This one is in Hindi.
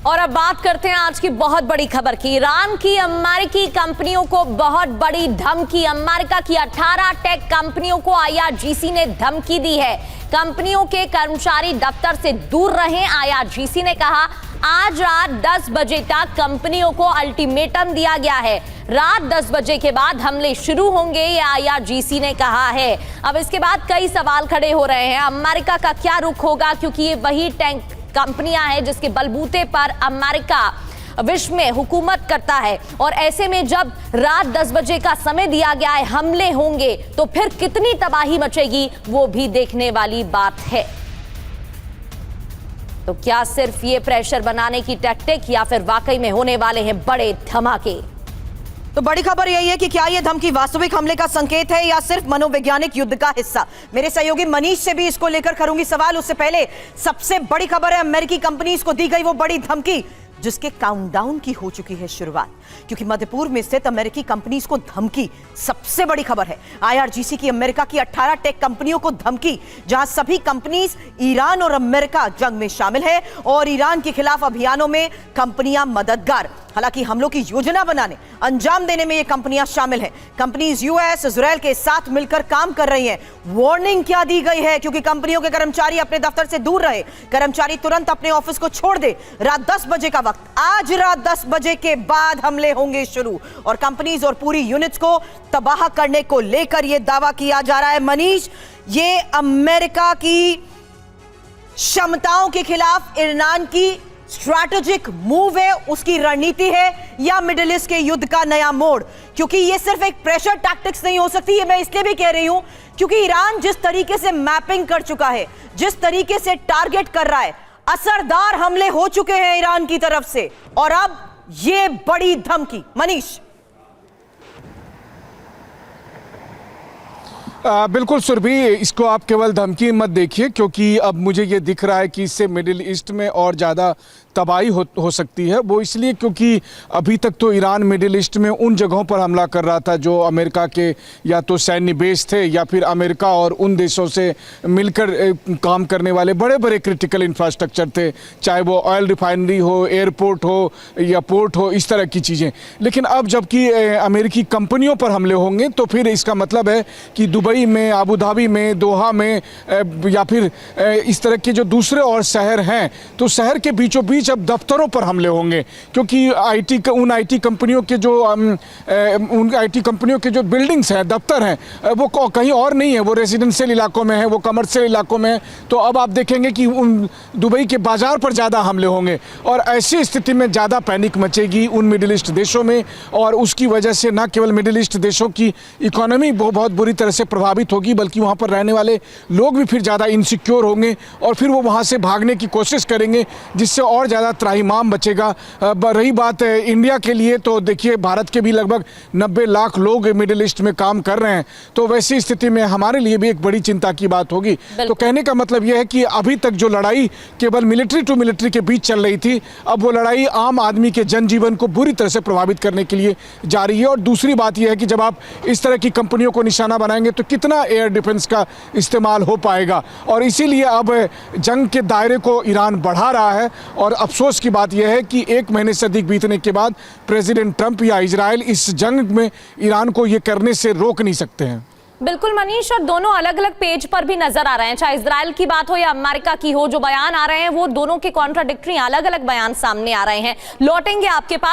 और अब बात करते हैं आज की बहुत बड़ी खबर की। ईरान की अमेरिकी कंपनियों को बहुत बड़ी धमकी। अमेरिका की 18 टेक कंपनियों को आईआरजीसी ने धमकी दी है। कंपनियों के कर्मचारी दफ्तर से दूर रहें। आईआरजीसी ने कहा आज रात 10 बजे तक कंपनियों को अल्टीमेटम दिया गया है। रात 10 बजे के बाद हमले शुरू होंगे, ये आईआरजीसी ने कहा है। अब इसके बाद कई सवाल खड़े हो रहे हैं। अमेरिका का क्या रुख होगा, क्योंकि ये वही टैंक कंपनियां हैं जिसके बलबूते पर अमेरिका विश्व में हुकूमत करता है। और ऐसे में जब रात 10 बजे का समय दिया गया है, हमले होंगे तो फिर कितनी तबाही मचेगी वो भी देखने वाली बात है। तो क्या सिर्फ ये प्रेशर बनाने की टैक्टिक या फिर वाकई में होने वाले हैं बड़े धमाके? तो बड़ी खबर यही है कि क्या यह धमकी वास्तविक हमले का संकेत है या सिर्फ मनोवैज्ञानिक युद्ध का हिस्सा। मेरे सहयोगी मनीष से भी इसको लेकर करूंगी सवाल। उससे पहले सबसे बड़ी खबर है अमेरिकी कंपनीज को दी गई वो बड़ी धमकी जिसके काउंटडाउन की हो चुकी है शुरुआत, क्योंकि मध्य पूर्व में स्थित अमेरिकी कंपनीज को धमकी। सबसे बड़ी खबर है आईआरजीसी की अमेरिका की 18 टेक कंपनियों को धमकी, जहां सभी कंपनीज ईरान और अमेरिका जंग में शामिल है और ईरान के खिलाफ अभियानों में कंपनियां मददगार। हालांकि हमलों की योजना बनाने, अंजाम देने में ये कंपनियां शामिल हैं। कंपनीज यूएस, इजराइल के साथ मिलकर काम कर रही हैं। वार्निंग क्या दी गई है, क्योंकि कंपनियों के कर्मचारी अपने दफ्तर से दूर रहे, कर्मचारी तुरंत अपने ऑफिस को छोड़ दे। रात 10 बजे का वक्त, आज रात 10 बजे के बाद हमले होंगे शुरू और कंपनीज और पूरी यूनिट्स को तबाह करने को लेकर यह दावा किया जा रहा है। मनीष, ये अमेरिका की क्षमताओं के खिलाफ ईरान की स्ट्रैटेजिक मूव है, उसकी रणनीति है, या मिडिल ईस्ट के युद्ध का नया मोड़? क्योंकि ये सिर्फ एक प्रेशर टैक्टिक्स नहीं हो सकती। ये मैं इसलिए भी कह रही हूं क्योंकि ईरान जिस तरीके से मैपिंग कर चुका है, जिस तरीके से टारगेट कर रहा है, असरदार हमले हो चुके हैं ईरान की तरफ से और अब ये बड़ी धमकी। मनीष। बिल्कुल सुरभि, इसको आप केवल धमकी मत देखिए, क्योंकि अब मुझे ये दिख रहा है कि इससे मिडिल ईस्ट में और ज़्यादा तबाही हो सकती है। वो इसलिए क्योंकि अभी तक तो ईरान मिडिल ईस्ट में उन जगहों पर हमला कर रहा था जो अमेरिका के या तो सैन्य बेस थे या फिर अमेरिका और उन देशों से मिलकर काम करने वाले बड़े बड़े क्रिटिकल इंफ्रास्ट्रक्चर थे, चाहे वो ऑयल रिफाइनरी हो, एयरपोर्ट हो या पोर्ट हो, इस तरह की चीज़ें। लेकिन अब जबकि अमेरिकी कंपनियों पर हमले होंगे तो फिर इसका मतलब है कि दुबई में, अबू धाबी में, दोहा में या फिर इस तरह के जो दूसरे और शहर हैं, तो शहर के बीचों बीच अब दफ्तरों पर हमले होंगे, क्योंकि उन आईटी कंपनियों के जो बिल्डिंग्स हैं, दफ्तर हैं, वो कहीं और नहीं है, वो रेजिडेंशियल इलाकों में है, वो कमर्शियल इलाकों में है। तो अब आप देखेंगे कि उन दुबई के बाजार पर ज़्यादा हमले होंगे और ऐसी स्थिति में ज़्यादा पैनिक मचेगी उन मिडिल ईस्ट देशों में और उसकी वजह से न केवल मिडिल ईस्ट देशों की इकोनॉमी बहुत बुरी तरह से प्रभावित होगी, बल्कि वहाँ पर रहने वाले लोग भी फिर ज़्यादा इनसिक्योर होंगे और फिर वो वहाँ से भागने की कोशिश करेंगे, जिससे और ज़्यादा त्राहिमाम बचेगा। रही बात इंडिया के लिए, तो देखिए भारत के भी लगभग 90 लाख लोग मिडिल ईस्ट में काम कर रहे हैं, तो वैसी स्थिति में हमारे लिए भी एक बड़ी चिंता की बात होगी। तो कहने का मतलब यह है कि अभी तक जो लड़ाई केवल मिलिट्री टू मिलिट्री के बीच चल रही थी, अब वो लड़ाई आम आदमी के जनजीवन को बुरी तरह से प्रभावित करने के लिए जा रही है। और दूसरी बात यह है कि जब आप इस तरह की कंपनियों को निशाना बनाएंगे तो कितना एयर डिफेंस का इस्तेमाल हो पाएगा, और इसीलिए अब जंग के दायरे को ईरान बढ़ा रहा है। और अफसोस की बात यह है कि 1 महीने से अधिक बीतने के बाद प्रेसिडेंट ट्रंप या इजराइल इस जंग में ईरान को ये करने से रोक नहीं सकते हैं। बिल्कुल मनीष, और दोनों अलग अलग पेज पर भी नजर आ रहे हैं, चाहे इजराइल की बात हो या अमेरिका की हो। जो बयान आ रहे हैं वो दोनों के कॉन्ट्राडिक्टरी, अलग अलग बयान सामने आ रहे हैं। लौटेंगे आपके पास।